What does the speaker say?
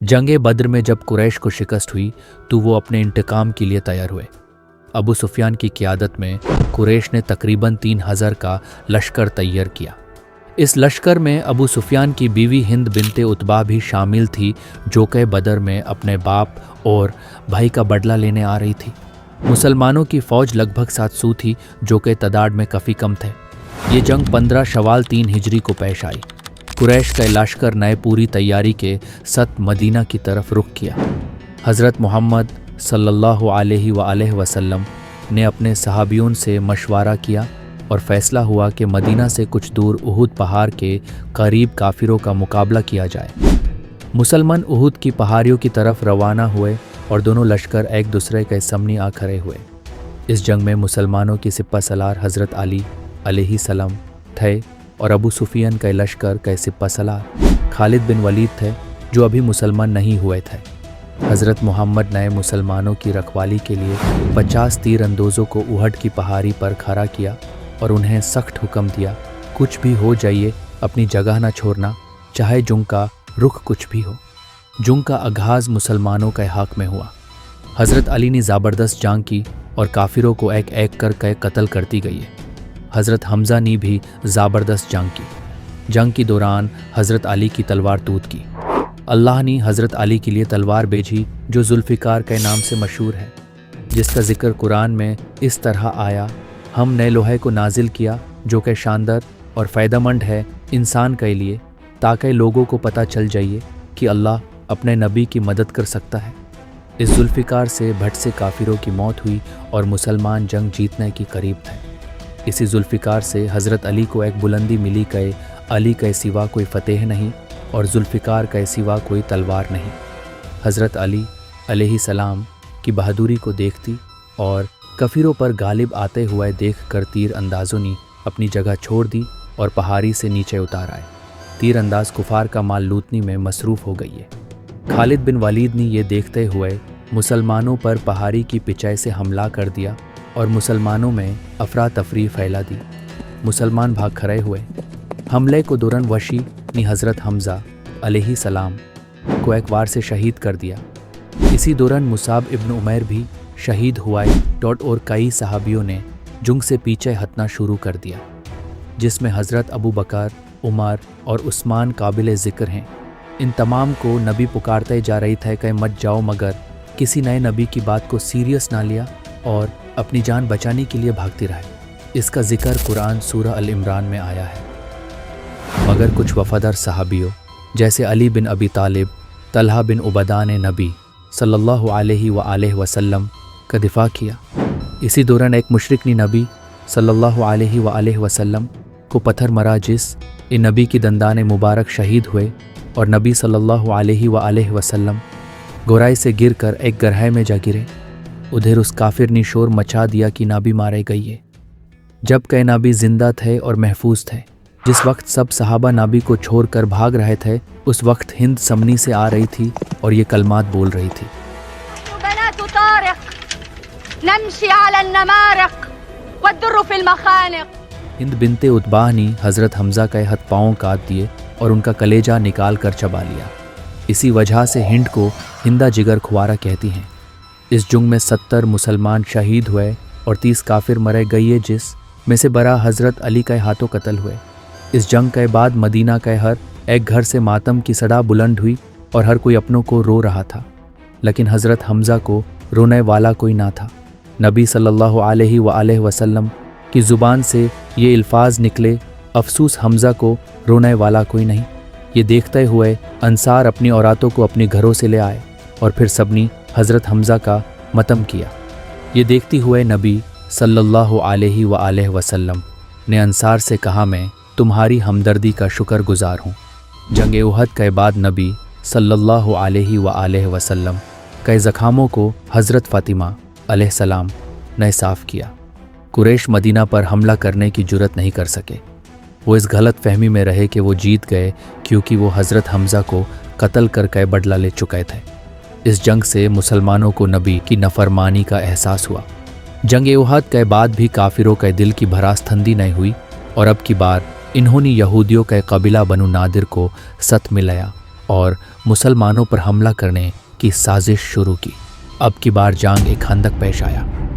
जंग बद्र में जब कुरैश को शिकस्त हुई तो वो अपने इंतकाम के लिए तैयार हुए। अबू सुफियान की क़ियादत में कुरैश ने तकरीबन 3000 का लश्कर तैयार किया। इस लश्कर में अबू सुफियान की बीवी हिंद बिनते उतबा भी शामिल थी, जो कि बदर में अपने बाप और भाई का बदला लेने आ रही थी। मुसलमानों की फ़ौज लगभग 700 थी, जो कि तादाद में काफ़ी कम थे। ये जंग 15 शवाल 3 हिजरी को पेश आई। कुरैश का लश्कर नए पूरी तैयारी के साथ मदीना की तरफ रुख किया। हज़रत मोहम्मद सल्लल्लाहु अलैहि वसल्लम ने अपने सहाबियों से मशवरा किया और फ़ैसला हुआ कि मदीना से कुछ दूर उहुद पहाड़ के करीब काफिरों का मुकाबला किया जाए। मुसलमान उहुद की पहाड़ियों की तरफ रवाना हुए और दोनों लश्कर एक दूसरे के सामने आ खड़े हुए। इस जंग में मुसलमानों की सिपा सलार हज़रत अली अलैहिस्सलाम थे और अबू सुफियान के लश्कर के सिपा सलार खालिद बिन वलीद थे, जो अभी मुसलमान नहीं हुए थे। हज़रत मोहम्मद ने मुसलमानों की रखवाली के लिए 50 तीर अंदोज़ों को उहद की पहाड़ी पर खड़ा किया और उन्हें सख्त हुक्म दिया, कुछ भी हो जाइए अपनी जगह न छोड़ना, चाहे जुंग का रुख कुछ भी हो। जुंग का आगाज़ मुसलमानों के हक़ में हुआ। हज़रत अली ने ज़बरदस्त जंग की और काफिरों को एक एक करके कत्ल करती गई है। हज़रत हमज़ा ने भी ज़बरदस्त जंग की। जंग के दौरान हज़रत अली की तलवार टूट की। अल्लाह ने हज़रत अली के लिए तलवार भेजी जो जुल्फ़िकार के नाम से मशहूर है, जिसका जिक्र कुरान में इस तरह आया, हमने लोहे को नाजिल किया जो कि शानदार और फ़ायदेमंद है इंसान के लिए, ताकि लोगों को पता चल जाइए कि अल्लाह अपने नबी की मदद कर सकता है। इस जुल्फ़िकार से भट से काफिरों की मौत हुई और मुसलमान जंग जीतने के करीब थे। इसी जुल्फ़िकार से हज़रत अली को एक बुलंदी मिली कि अली के सिवा कोई फ़तेह नहीं और जुल्फ़िकार के सिवा कोई तलवार नहीं। हज़रत अली अलैहिस्सलाम की बहादुरी को देखती और काफिरों पर गालिब आते हुए देख कर तीर अंदाज़ों ने अपनी जगह छोड़ दी और पहाड़ी से नीचे उतार आए। तीर अंदाज कुफार का माल लूटने में मसरूफ़ हो गई है। खालिद बिन वलीद ने यह देखते हुए मुसलमानों पर पहाड़ी की पिचाई से हमला कर दिया और मुसलमानों में अफरा तफरी फैला दी। मुसलमान भाग खड़े हुए। हमले को दौरान वशी ने हज़रत हमज़ा अलैहिस्सलाम को एक वार से शहीद कर दिया। इसी दौरान मुसाब इब्न उमैर भी शहीद हुआ और कई सहाबियों ने जुंग से पीछे हटना शुरू कर दिया, जिसमें हज़रत अबू बकर, उमर और उस्मान काबिल ज़िक्र हैं। इन तमाम को नबी पुकारते जा रही थे कि मत जाओ, मगर किसी नए नबी की बात को सीरियस ना लिया और अपनी जान बचाने के लिए भागती रहे। इसका जिक्र कुरान सूरह अल इमरान में आया है। मगर कुछ वफ़ादार सहाबियों जैसे अली बिन अबी तालिब, तलहा बिन उबदा ने नबी सल्लल्लाहु अलैहि वसल्लम का दिफा किया। इसी दौरान एक मुशरिक ने नबी सल्लल्लाहु अलैहि वसल्लम को पत्थर मरा, जिस इन नबी की दंदाने मुबारक शहीद हुए और नबी सल्लल्लाहु अलैहि वसल्लम गोराई से गिर कर एक गड्ढे में जा गिरे। उधर उस काफिर ने शोर मचा दिया कि नाबी मारे गई है, जबकि नाबी जिंदा थे और महफूज थे। जिस वक्त सब सहाबा नाबी को छोड़कर भाग रहे थे, उस वक्त हिंद समनी से आ रही थी और ये कलमात बोल रही थी, हिंद बिनते उतबा ने हज़रत हमज़ा के हाथ पाँव काट दिए और उनका कलेजा निकाल कर चबा लिया। इसी वजह से हिंद को हिंदा जिगर खुआरा कहती हैं। इस जुंग में 70 मुसलमान शहीद हुए और 30 काफिर मरे गए, जिस में से बरा हज़रत अली के हाथों कत्ल हुए। इस जंग के बाद मदीना के हर एक घर से मातम की सदा बुलंद हुई और हर कोई अपनों को रो रहा था, लेकिन हज़रत हमज़ा को रोने वाला कोई ना था। नबी सल्लल्लाहु अलैहि वसल्लम की ज़ुबान से ये अल्फाज निकले, अफसूस हमज़ा को रोने वाला कोई नहीं। ये देखते हुए अंसार अपनी औरतों को अपने घरों से ले आए और फिर सबने हज़रत हमज़ा का मतम किया। ये देखते हुए नबी सल्लल्लाहु अलैहि वसल्लम ने अंसार से कहा, मैं तुम्हारी हमदर्दी का शुक्रगुजार हूँ। जंग उहद के बाद नबी सल्लल्लाहु अलैहि वसल्लम के ज़ख़ामों को हज़रत फ़ातिमा अलैहिस्सलाम ने साफ़ किया। कुरैश मदीना पर हमला करने की जुर्रत नहीं कर सके। वो इस गलत फहमी में रहे कि वो जीत गए, क्योंकि वो हज़रत हमज़ा को कत्ल करके बदला ले चुके थे। इस जंग से मुसलमानों को नबी की नफरमानी का एहसास हुआ। जंग उहद के बाद भी काफिरों के दिल की भरासठंडी नहीं हुई और अब की बार इन्होंने यहूदियों के कबीला बनु नादिर को सत मिलाया और मुसलमानों पर हमला करने की साजिश शुरू की। अब की बार जंग एक खंदक पेश आया।